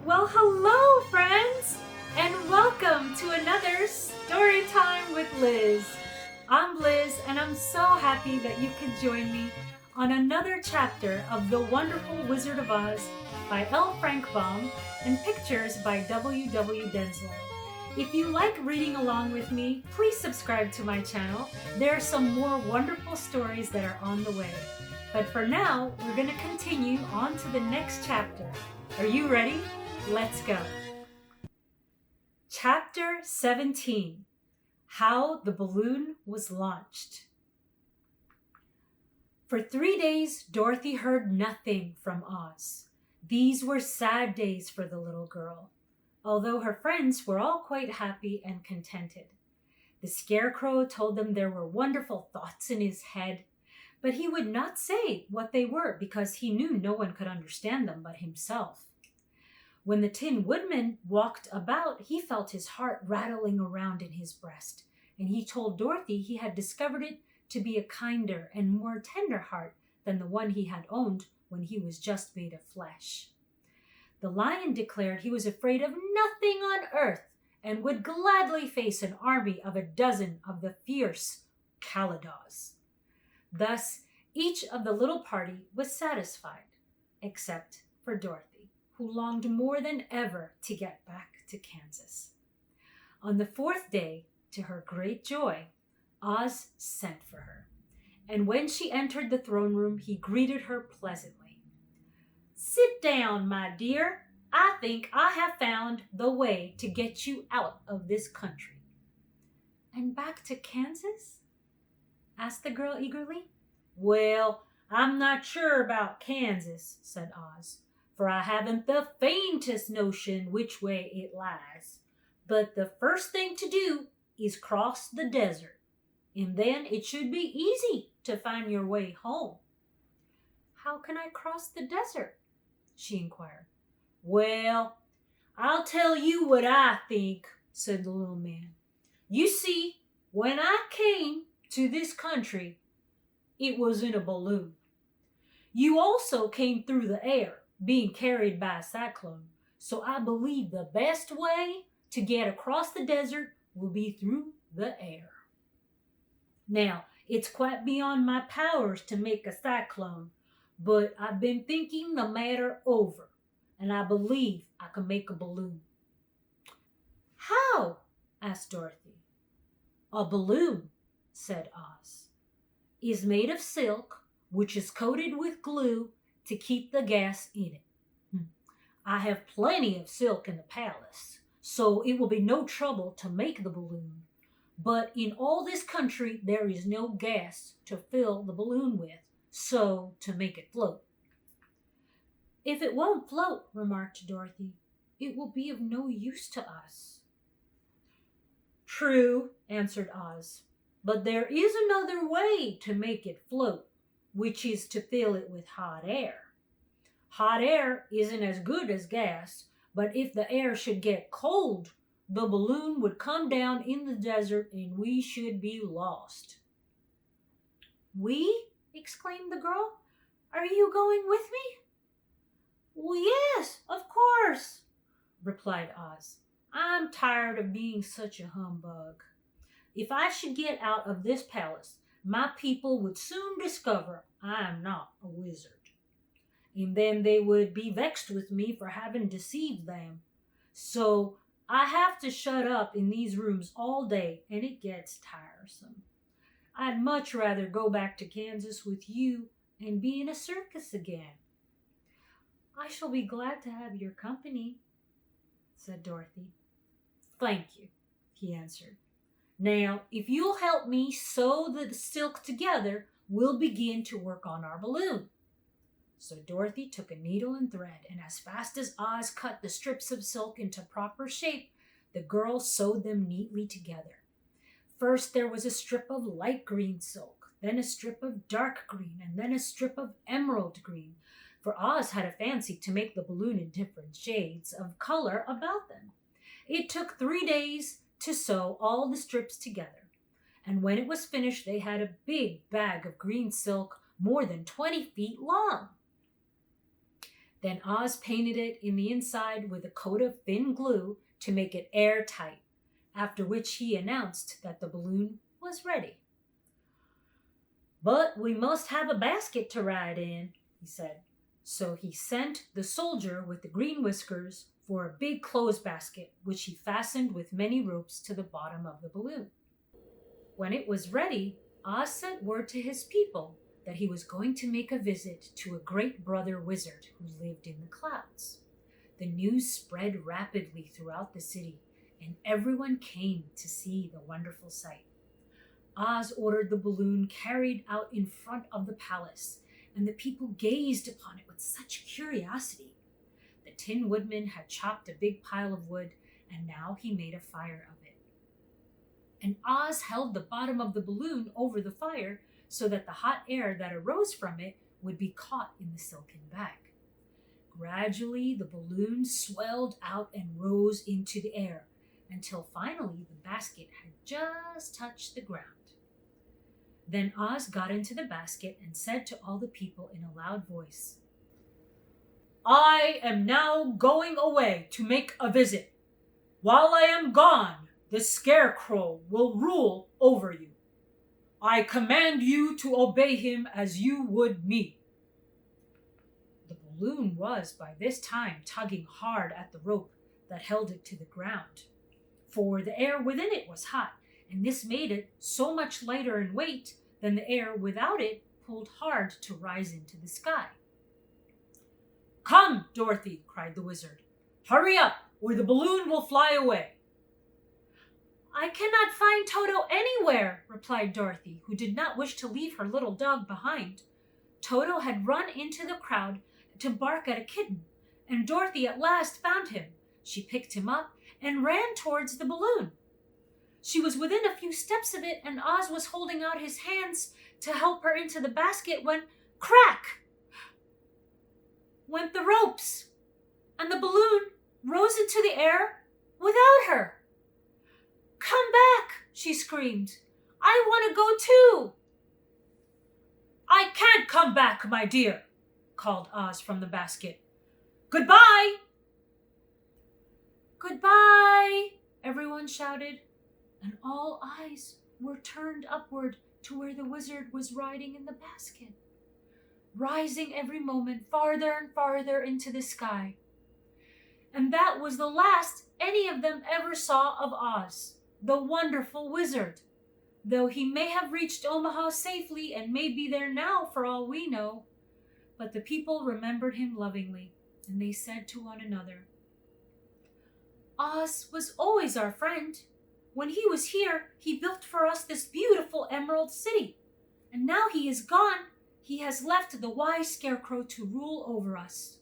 Well, hello, friends, and welcome to another Storytime with Liz. I'm Liz, and I'm so happy that you could join me on another chapter of The Wonderful Wizard of Oz by L. Frank Baum and pictures by W. Denslow. If you like reading along with me, please subscribe to my channel. There are some more wonderful stories that are on the way. But for now, we're going to continue on to the next chapter. Are you ready? Let's go. Chapter 17. How the Balloon Was Launched. For 3 days, Dorothy heard nothing from Oz. These were sad days for the little girl, although her friends were all quite happy and contented. The Scarecrow told them there were wonderful thoughts in his head, but he would not say what they were because he knew no one could understand them but himself. When the Tin Woodman walked about, he felt his heart rattling around in his breast, and he told Dorothy he had discovered it to be a kinder and more tender heart than the one he had owned when he was just made of flesh. The Lion declared he was afraid of nothing on earth and would gladly face an army of a dozen of the fierce Calados. Thus, each of the little party was satisfied, except for Dorothy, who longed more than ever to get back to Kansas. On the 4th day, to her great joy, Oz sent for her, and when she entered the throne room, he greeted her pleasantly. "Sit down, my dear. I think I have found the way to get you out of this country." "And back to Kansas?" asked the girl eagerly. "Well, I'm not sure about Kansas," said Oz, "for I haven't the faintest notion which way it lies. But the first thing to do is cross the desert, and then it should be easy to find your way home." "How can I cross the desert?" she inquired. "Well, I'll tell you what I think," said the little man. "You see, when I came to this country, it was in a balloon. You also came through the air, being carried by a cyclone, so I believe the best way to get across the desert will be through the air. Now, it's quite beyond my powers to make a cyclone, but I've been thinking the matter over, and I believe I can make a balloon." "How?" asked Dorothy. "A balloon," said Oz, "is made of silk, which is coated with glue to keep the gas in it. I have plenty of silk in the palace, so it will be no trouble to make the balloon. But in all this country there is no gas to fill the balloon with, so to make it float." "If it won't float," remarked Dorothy, "it will be of no use to us." "True," answered Oz, "but there is another way to make it float, which is to fill it with hot air. Hot air isn't as good as gas, but if the air should get cold, the balloon would come down in the desert and we should be lost." "We?" exclaimed the girl. "Are you going with me?" "Well, yes, of course," replied Oz. "I'm tired of being such a humbug. If I should get out of this palace, my people would soon discover I am not a wizard. And then they would be vexed with me for having deceived them. So I have to shut up in these rooms all day, and it gets tiresome. I'd much rather go back to Kansas with you and be in a circus again." "I shall be glad to have your company," said Dorothy. "Thank you," he answered. "Now, if you'll help me sew the silk together, we'll begin to work on our balloon." So Dorothy took a needle and thread, and as fast as Oz cut the strips of silk into proper shape, the girl sewed them neatly together. First there was a strip of light green silk, then a strip of dark green, and then a strip of emerald green, for Oz had a fancy to make the balloon in different shades of color about them. It took 3 days to sew all the strips together, and when it was finished they had a big bag of green silk more than 20 feet long. Then Oz painted it in the inside with a coat of thin glue to make it airtight, after which he announced that the balloon was ready. "But we must have a basket to ride in," he said. So he sent the soldier with the green whiskers for a big clothes basket, which he fastened with many ropes to the bottom of the balloon. When it was ready, Oz sent word to his people that he was going to make a visit to a great brother wizard who lived in the clouds. The news spread rapidly throughout the city, and everyone came to see the wonderful sight. Oz ordered the balloon carried out in front of the palace, and the people gazed upon it with such curiosity. The Tin Woodman had chopped a big pile of wood, and now he made a fire of it. And Oz held the bottom of the balloon over the fire so that the hot air that arose from it would be caught in the silken bag. Gradually, the balloon swelled out and rose into the air until finally the basket had just touched the ground. Then Oz got into the basket and said to all the people in a loud voice, "I am now going away to make a visit. While I am gone, the Scarecrow will rule over you. I command you to obey him as you would me." The balloon was by this time tugging hard at the rope that held it to the ground, for the air within it was hot, and this made it so much lighter in weight than the air without it pulled hard to rise into the sky. "Come, Dorothy," cried the wizard. "Hurry up, or the balloon will fly away." "I cannot find Toto anywhere," replied Dorothy, who did not wish to leave her little dog behind. Toto had run into the crowd to bark at a kitten, and Dorothy at last found him. She picked him up and ran towards the balloon. She was within a few steps of it, and Oz was holding out his hands to help her into the basket when, crack! Went the ropes, and the balloon rose into the air without her. "Come back," she screamed. "I want to go too." "I can't come back, my dear," called Oz from the basket. "Goodbye." "Goodbye," everyone shouted, and all eyes were turned upward to where the wizard was riding in the basket, rising every moment farther and farther into the sky. And that was the last any of them ever saw of Oz, the wonderful wizard, though he may have reached Omaha safely and may be there now for all we know. But the people remembered him lovingly, and they said to one another, "Oz was always our friend. When he was here, he built for us this beautiful Emerald City, and now he is gone, he has left the wise Scarecrow to rule over us."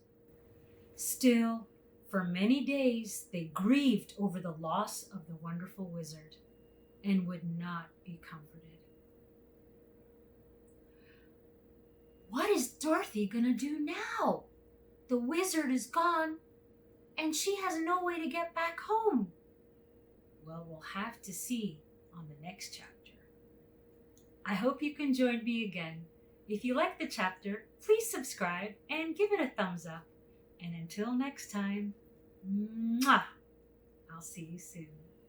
Still, for many days they grieved over the loss of the wonderful wizard and would not be comforted. What is Dorothy gonna do now? The wizard is gone, and she has no way to get back home. Well, we'll have to see on the next chapter. I hope you can join me again. If you like the chapter, please subscribe and give it a thumbs up. And until next time, mwah! I'll see you soon.